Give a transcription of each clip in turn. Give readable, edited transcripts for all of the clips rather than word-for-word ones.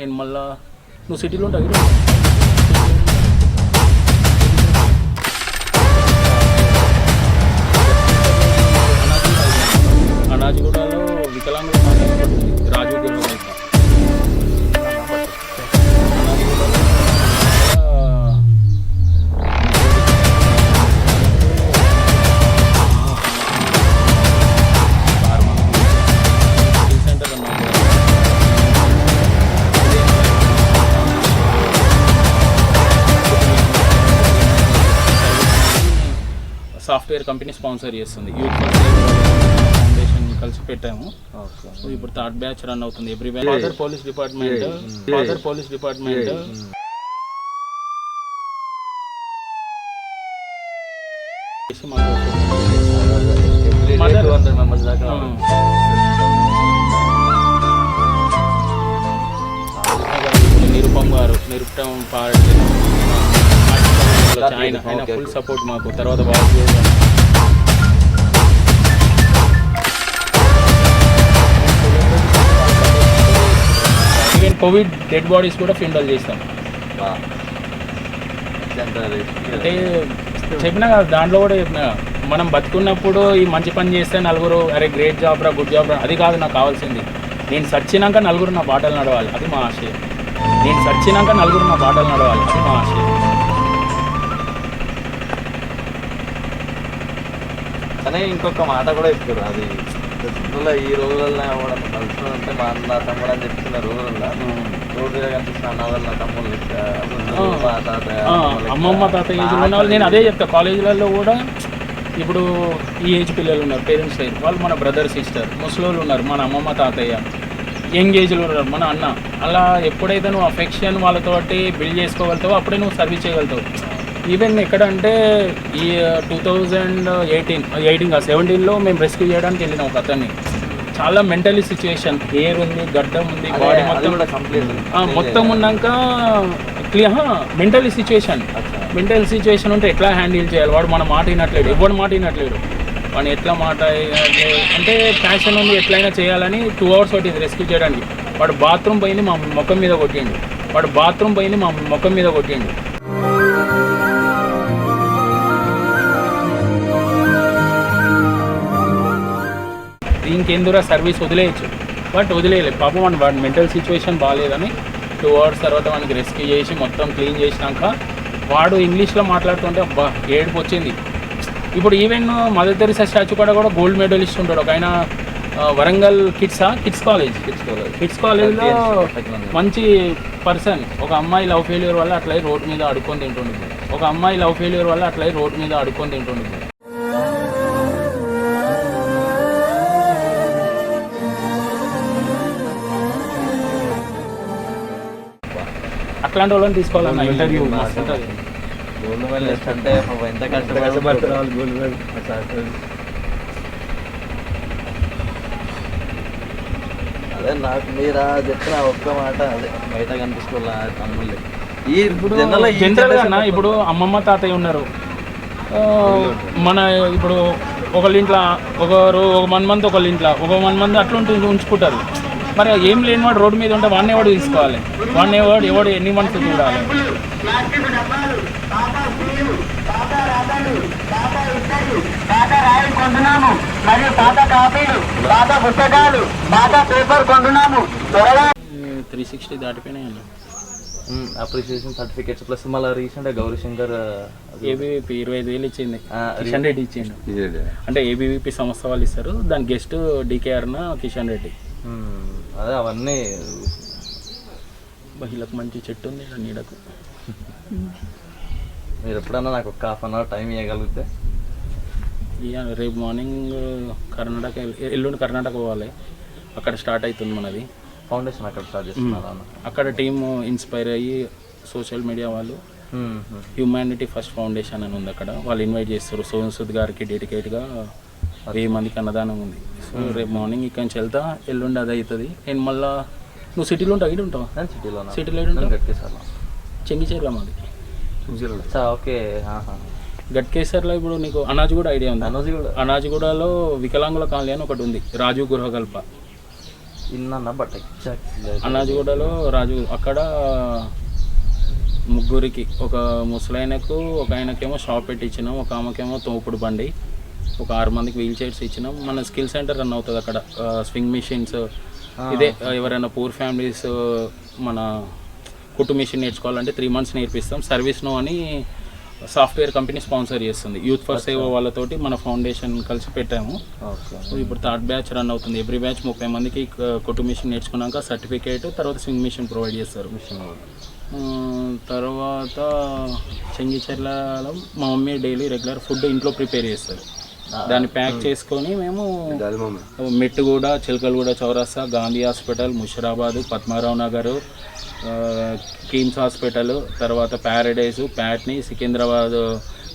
నేను మళ్ళీ నువ్వు సిటీలో ఉంటావు. అనాజిగూడలో వికలాంగుల రాజు గృహకల్ప. సాఫ్ట్వేర్ కంపెనీ స్పాన్సర్ చేస్తుంది. యూత్ ఫౌండేషన్ కలిసి పెట్టాము. సో ఇప్పుడు 3rd బ్యాచ్ రన్ అవుతుంది. Every father police department Nirupam గారు పార్టీ ఆయన ఫుల్ సపోర్ట్ మాకు. తర్వాత ఈవెన్ కోవిడ్ డెడ్ బాడీస్ కూడా ఫిండల్ చేస్తాం. అంటే చెప్పినా కదా, దాంట్లో కూడా చెప్పినా, మనం బతుకున్నప్పుడు ఈ మంచి పని చేస్తే నలుగురు అరే గ్రేట్ జాబ్ రా, గుడ్ జాబ్ రా, అది కాదు నాకు కావాల్సింది. నేను సచ్చినాక నలుగురు నా బాటలు నడవాలి, అది మా ఆశయం. నేను సచ్చినాక నలుగురు నా బాటలు నడవాలి, అది మా ఆశయం. కానీ ఇంకొక మాట కూడా చెప్తారు, అది ఈ రోజుల్లో అవ్వడం కలుసుకుంటే మా అన్న తమ్ముడు అని చెప్తున్న రోజుల్లో రోడ్డు కనిపిస్తున్న అన్నవాళ్ళ తమ్ముళ్ళు అమ్మమ్మ తాతయ్య ఏజ్ ఉన్న వాళ్ళు. నేను అదే చెప్తాను, కాలేజీలలో కూడా ఇప్పుడు ఈ ఏజ్ పిల్లలు ఉన్నారు, పేరెంట్స్ లేరు, వాళ్ళు మన బ్రదర్ సిస్టర్. ముసలోళ్ళు ఉన్నారు, మన అమ్మమ్మ తాతయ్య. యంగ్ ఏజ్లో ఉన్నారు, మన అన్న. అలా ఎప్పుడైతే నువ్వు అఫెక్షన్ వాళ్ళతోటి బిల్డ్ చేసుకోగలుగుతావో అప్పుడే నువ్వు సర్వీస్ చేయగలుగుతావు. ఈవెన్ ఎక్కడంటే ఈ 2017లో మేము రెస్క్యూ చేయడానికి వెళ్ళినాం ఒక అతన్ని. చాలా మెంటలీ సిచ్యువేషన్, హెయిర్ ఉంది, గడ్డం ఉంది, బాడీ మొత్తం ఉన్నాక మెంటల్ సిచ్యువేషన్ ఉంటే ఎట్లా హ్యాండిల్ చేయాలి. వాడు మన మాట వినట్లేడు, ఎవడు మాట వినట్లేడు. వాడిని ఎట్లా మాట అంటే ప్యాషన్ ఉంది, ఎట్లయినా చేయాలని 2 hours పట్టింది రెస్క్యూ చేయడానికి. వాడు బాత్రూమ్ పోయింది, మా ముఖం మీద కొట్టిండు. ఇంకెందురా సర్వీస్ వదిలేయచ్చు, బట్ వదిలేయలేదు పాపం. వాడి మెంటల్ సిచ్యువేషన్ బాగాలేదని 2 hours తర్వాత వానికి రెస్క్యూ చేసి మొత్తం క్లీన్ చేసినాక వాడు ఇంగ్లీష్లో మాట్లాడుతుంటే అబ్బా ఏడుపు వచ్చింది. ఇప్పుడు ఈవెన్ మదర్ తెరిసా స్టాచ్యూ కూడా గోల్డ్ మెడలిస్ట్ ఉంటాడు ఒక ఆయన, వరంగల్ కిడ్స్ కాలేజ్లో మంచి పర్సన్. ఒక అమ్మాయి లవ్ ఫెయిల్యూర్ వల్ల అట్లా రోడ్డు మీద అడుక్కొని తింటుండే. అట్లాంటి వాళ్ళని తీసుకోవాలన్న ఇంటర్వ్యూ గోల్డ్ మెడలిస్ట్ అంటే ఎంత కష్టపడుతున్నారు. గోల్డ్ మెడల్ అదే నాకు మీరు చెప్పిన ఒక్క మాట, అదే బయట కనిపిస్తున్నా తమ్ముళ్ళు. జనరల్గా ఇప్పుడు అమ్మమ్మ తాతయ్య ఉన్నారు మన. ఇప్పుడు ఒకళ్ళింట్లో ఒక 1 month, ఒకళ్ళింట్లో ఒక 1 month అట్లా ఉంచుకుంటారు. మరి ఏం లేని వాడు రోడ్డు మీద ఉంటే వాడిని ఎవడు తీసుకోవాలి, ఎవడు ఎన్ని మంత్స్ చూడాలి. మరియు పాత కాపీలు, పాత పుస్తకాలు, పాత పేపర్ కొంటున్నాము. 360 దాటిపోయినాయి. అప్రిషియేషన్ సర్టిఫికేట్స్ ప్లస్ మళ్ళీ రీసెంట్గా గౌరీశంకర్ ఏబీవీపీ 25,000 ఇచ్చింది, కిషన్ రెడ్డి ఇచ్చిండు. అంటే ఏబీవీపీ సంస్థ వాళ్ళు ఇస్తారు, దాని గెస్ట్ డీకేఆర్న కిషన్ రెడ్డి. అదే అవన్నీ మహిళకు మంచి చెట్టు ఉంది నీడకు. మీరు ఎప్పుడన్నా నాకు ఒక 1/2 hour టైం ఇవ్వగలిగితే. రేపు మార్నింగ్ ఎల్లుండి కర్ణాటక పోవాలి, అక్కడ స్టార్ట్ అవుతుంది మనది ఫౌండేషన్. అక్కడ స్టార్ట్ చేస్తున్నారు. అక్కడ టీమ్ ఇన్స్పైర్ అయ్యి సోషల్ మీడియా వాళ్ళు హ్యూమానిటీ ఫస్ట్ ఫౌండేషన్ అని ఉంది అక్కడ, వాళ్ళు ఇన్వైట్ చేస్తారు. సోహన్ సూద్ గారికి డెడికేట్గా 1000 మందికి అన్నదానం ఉంది. సో రేపు మార్నింగ్ ఇక్కడ నుంచి వెళ్తా, ఎల్లుండి అది అవుతుంది. నేను మళ్ళీ నువ్వు సిటీలో ఉంటావు, ఇటు ఉంటావు? సిటీలో చెంగిచేర్ల మాది. ఓకే. గట్కేసర్లో ఇప్పుడు నీకు అనాజిగూడ ఐడియా ఉంది? అనాజిగూడలో వికలాంగుల కాలనీ అని ఒకటి ఉంది, రాజు గృహకల్ప. ఇన్న బట్ ఎగ్జాక్ట్ అన్నాజిగూడలో రాజు అక్కడ ముగ్గురికి, ఒక ముసలాయనకు, ఒక ఆయనకేమో షాప్ పెట్టి ఇచ్చినాం, ఒక ఆమెకేమో తోపుడు బండి, ఒక 6 మందికి వీల్ చైర్స్ ఇచ్చినాం. మన స్కిల్ సెంటర్ రన్ అవుతుంది అక్కడ, స్వింగ్ మిషన్స్. ఇదే ఎవరైనా పూర్ ఫ్యామిలీస్ మన కుట్టు మిషన్ నేర్చుకోవాలంటే 3 months నేర్పిస్తాం. సర్వీస్ నో అని సాఫ్ట్వేర్ కంపెనీ స్పాన్సర్ చేస్తుంది. యూత్ ఫర్ సేవ వాళ్ళతోటి మన ఫౌండేషన్ కలిసి పెట్టాము. సో ఇప్పుడు 3rd బ్యాచ్ రన్ అవుతుంది. ఎవ్రీ బ్యాచ్ 30 మందికి కుట్టు మిషన్ నేర్చుకున్నాక సర్టిఫికేట్, తర్వాత స్వింగ్ మిషన్ ప్రొవైడ్ చేస్తారు. తర్వాత చెంగిచెర్లలో మా మమ్మీ డైలీ రెగ్యులర్ ఫుడ్ ఇంట్లో ప్రిపేర్ చేస్తారు. దాన్ని ప్యాక్ చేసుకొని మేము మెట్టుగూడ, చిలకలగూడ చౌరస్తా, గాంధీ హాస్పిటల్, ముషిరాబాద్, పద్మారావు నగర్, కిమ్స్ హాస్పిటల్, తర్వాత Paradise, Patny, Secunderabad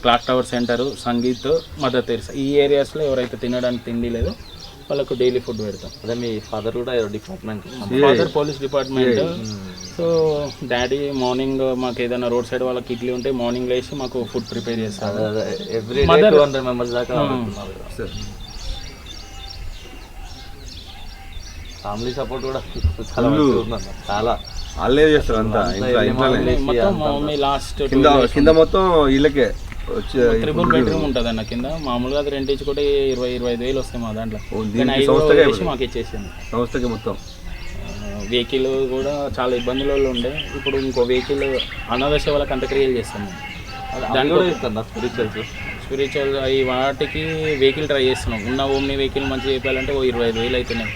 clock tower centre, Sangeet, Mother Teresa, ఈ ఏరియాస్లో ఎవరైతే తినడానికి తిండి లేదో వాళ్ళకు డైలీ ఫుడ్ పెడతాం. అదే మీ ఫాదర్ కూడా department, father police department. So daddy morning మాకు ఏదైనా రోడ్ సైడ్ వాళ్ళకి ఇడ్లీ ఉంటే మార్నింగ్ లేచి మాకు ఫుడ్ ప్రిపేర్ చేస్తారు. ఎవ్రీ డే 200 members దాకా ఫ్యామిలీ సపోర్ట్ కూడా చాలా చాలా వాళ్ళే చేస్తారు అంతా. మొత్తం మా మమ్మీ లాస్ట్ కింద మొత్తం వీళ్ళకే 3 bedroom ఉంటుంది అన్న. కింద మామూలుగా అది రెంట్ ఇచ్చుకుంటే 20-25 వేలు వస్తాయి మా దాంట్లో. మాకు ఇచ్చేసింది సంస్థకి మొత్తం. వెహికల్ కూడా చాలా ఇబ్బందులలో ఉండే. ఇప్పుడు ఇంకో వెహికల్ అనాథ సేవలకు అంత్యక్రియలు చేస్తాం. దాన్ని కూడా ఇస్తాను స్పిరిచువల్ అవి వాటికి వెహికల్ ట్రై చేస్తున్నాం. ఉన్న ఓమ్ని వెహికల్ మంచిగా చెప్పాలంటే 25 వేలు అవుతున్నాయి.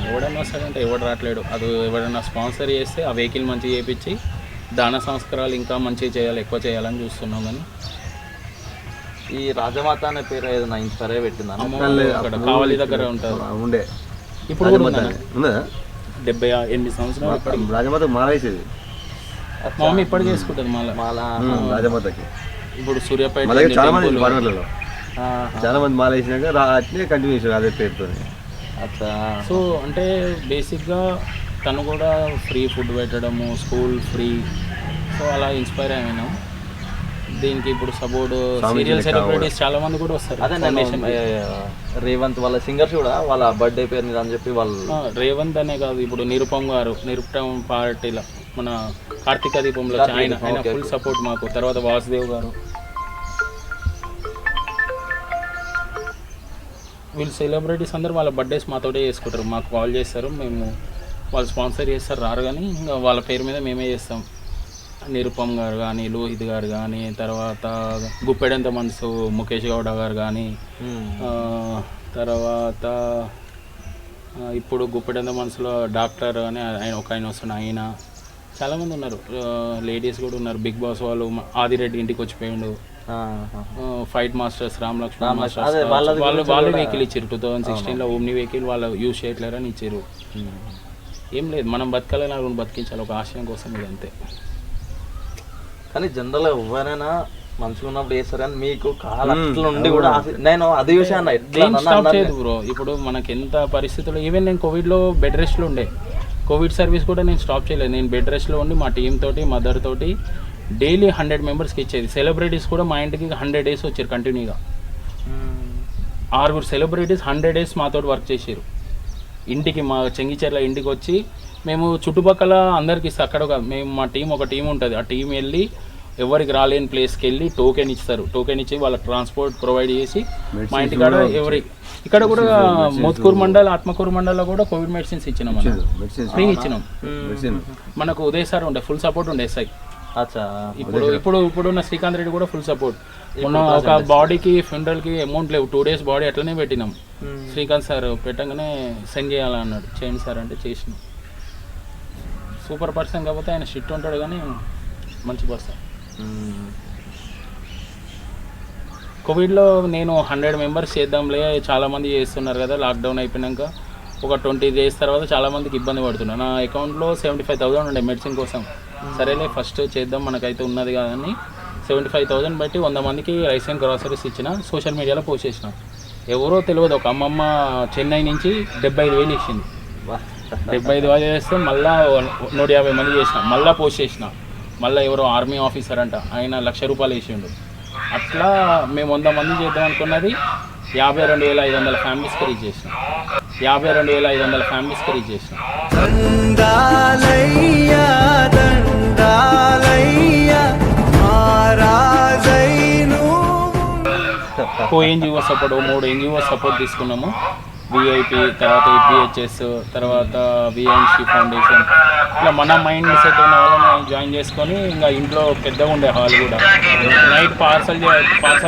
ఎవడన్నా వస్తాడంటే ఎవడు రావట్లేడు. అది ఎవడన్నా స్పాన్సర్ చేస్తే ఆ వెహికల్ మంచిగా చేయించి దాన సంస్కారాలు ఇంకా మంచిగా చేయాలి, ఎక్కువ చేయాలని చూస్తున్నాం. కానీ ఈ రాజమాత అనే పేరు ఏదైనా ఇన్స్పైర్ అయ్యి పెట్టిందా? అక్కడ కావలి దగ్గర ఉంటారు. ఉండే ఇప్పుడు కూడా ఉందా? 78 సంవత్సరాలు రాజమాత మాలేసేది. మా మమ్మీ ఇప్పటికి చేసుకుంటుంది మాల రాజమాతకి. ఇప్పుడు సూర్యాపేట చాలా మంది పడవలలో చాలా మంది మాల వేసినాక అట్లే కంటిన్యూ చేశారు అదే పేరుతో. అచ్చా. సో అంటే బేసిక్గా తను కూడా ఫ్రీ ఫుడ్ పెట్టడము, స్కూల్ ఫ్రీ. సో అలా ఇన్స్పైర్ అయినాం. దీనికి ఇప్పుడు సపోర్ట్ సీరియల్ సెలబ్రిటీస్ చాలా మంది కూడా వస్తారు. అదే నేను రేవంత్ వాళ్ళ సింగర్స్ కూడా వాళ్ళ బర్త్డే పేరు మీద అని చెప్పి వాళ్ళు. రేవంత్ అనే కాదు, ఇప్పుడు నిరుపమ్ గారు, నిరుపమ్ పార్టీలో మన కార్తీక దీపంలో ఆయన ఫుల్ సపోర్ట్ మాకు. తర్వాత వాసుదేవ్ గారు, వీళ్ళు సెలబ్రిటీస్ అందరూ వాళ్ళ బర్త్డేస్ మాతోటే చేసుకుంటారు. మాకు కాల్ చేస్తారు, మేము వాళ్ళు స్పాన్సర్ చేస్తారు, రారు కానీ ఇంకా వాళ్ళ పేరు మీద మేమే చేస్తాం. నిరుపమ్ గారు కానీ, లోహిత్ గారు కానీ, తర్వాత గుప్పెడంత మనసు ముఖేష్ గౌడ గారు కానీ, తర్వాత ఇప్పుడు గుప్పెడంత మనసులో డాక్టర్ అని ఆయన వస్తున్న ఆయన, చాలామంది ఉన్నారు. లేడీస్ కూడా ఉన్నారు. బిగ్ బాస్ వాళ్ళు ఆదిరెడ్డి ఇంటికి వచ్చిపోయిండు. Fight masters Ram Lakshman masters వాళ్ళు వెహికల్ ఇచ్చారు. 2016లో ఓమ్ని వెహికల్ వాళ్ళు యూజ్ చేయట్లేరని ఇచ్చారు. ఏం లేదు, మనం బతకాలని వాళ్ళు బతికించాలి, ఒక ఆశయం కోసం. ఇది అంతే. కానీ జనరల్గా ఎవరైనా మంచిగా ఉన్నప్పుడు చేస్తారు. కానీ మీకు నుండి కూడా నేను అది విషయాన్ని స్టాప్ చేయదు బ్రో. ఇప్పుడు మనకి ఎంత పరిస్థితుల్లో, ఈవెన్ నేను కోవిడ్లో బెడ్ రెస్ట్లో ఉండే, కోవిడ్ సర్వీస్ కూడా నేను స్టాప్ చేయలేదు. నేను బెడ్ రెస్ట్లో ఉండి మా టీం తోటి, మదర్ తోటి డైలీ 100 మెంబర్స్కి ఇచ్చేది. సెలబ్రిటీస్ కూడా మా ఇంటికి 100 days వచ్చారు కంటిన్యూగా. 6 సెలబ్రిటీస్ 100 days మాతో వర్క్ చేసారు. ఇంటికి మా చెంగిచెర్ల ఇంటికి వచ్చి మేము చుట్టుపక్కల అందరికి ఇస్తాం. అక్కడ మేము మా టీం ఒక టీం ఉంటుంది. ఆ టీం వెళ్ళి ఎవరికి రాలేని ప్లేస్కి వెళ్ళి టోకెన్ ఇస్తారు. టోకెన్ ఇచ్చి వాళ్ళకి ట్రాన్స్పోర్ట్ ప్రొవైడ్ చేసి మా ఇంటికాడ ఇక్కడ కూడా మోత్కూరు మండల్, ఆత్మకూరు మండల్లో కూడా కోవిడ్ మెడిసిన్స్ ఇచ్చినాం, ఫ్రీ ఇచ్చినాం. మనకు ఉదయ్ సార్ ఉండే ఫుల్ సపోర్ట్ ఉండే ఎస్ఐ. ఇప్పుడున్న శ్రీకాంత్ రెడ్డి కూడా ఫుల్ సపోర్ట్. మొన్న ఒక బాడీకి ఫ్యూనరల్కి అమౌంట్ లేవు, 2 days బాడీ అట్లనే పెట్టినాం. శ్రీకాంత్ సార్ పెట్టగానే సెండ్ చేయాలన్నాడు, చేయండి సార్ అంటే చేసినాం. సూపర్ పర్సన్ కాకపోతే ఆయన షిట్ ఉంటాడు కానీ మంచి పర్సన్. కోవిడ్లో నేను 100 members చేద్దాంలే, చాలామంది చేస్తున్నారు కదా. లాక్డౌన్ అయిపోయినాక ఒక 20 days తర్వాత చాలామందికి ఇబ్బంది పడుతున్నాను. నా అకౌంట్లో 75,000 ఉండే మెడిసిన్ కోసం. సరేలే ఫస్ట్ చేద్దాం, మనకైతే ఉన్నది కాదని 75,000 బట్టి 100 మందికి రైస్ అండ్ గ్రాసరీస్ ఇచ్చిన. సోషల్ మీడియాలో పోస్ట్ చేసిన. ఎవరో తెలియదు, ఒక అమ్మమ్మ చెన్నై నుంచి 75,000 ఇచ్చింది. 75,000 చేస్తే మళ్ళీ 150 మంది చేసిన, మళ్ళీ పోస్ట్ చేసిన. మళ్ళీ ఎవరో ఆర్మీ ఆఫీసర్ అంట, ఆయన ₹1,00,000 వేసిండు. అట్లా మేము 100 మంది చేద్దాం అనుకున్నది 52,500 ఫ్యామిలీస్కి రీచ్ చేసినాం. 52,500 ఫ్యామిలీస్కి రీచ్ చేసినాం. ఎన్జిఓ సపోర్ట్ 3 ఎన్జిఓ సపోర్ట్ తీసుకున్నాము. విఐపి, తర్వాత EPHS, తర్వాత విఎన్సి ఫౌండేషన్, ఇట్లా మన మైండ్ సెట్ ఉన్న వాళ్ళని జాయిన్ చేసుకొని ఇంకా ఇంట్లో పెద్దగా ఉండే హాల్ కూడా నైట్ పార్సల్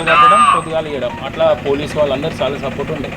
కట్టడం, పొద్దుగాలు చేయడం, అట్లా పోలీస్ వాళ్ళందరూ చాలా సపోర్ట్ ఉండే.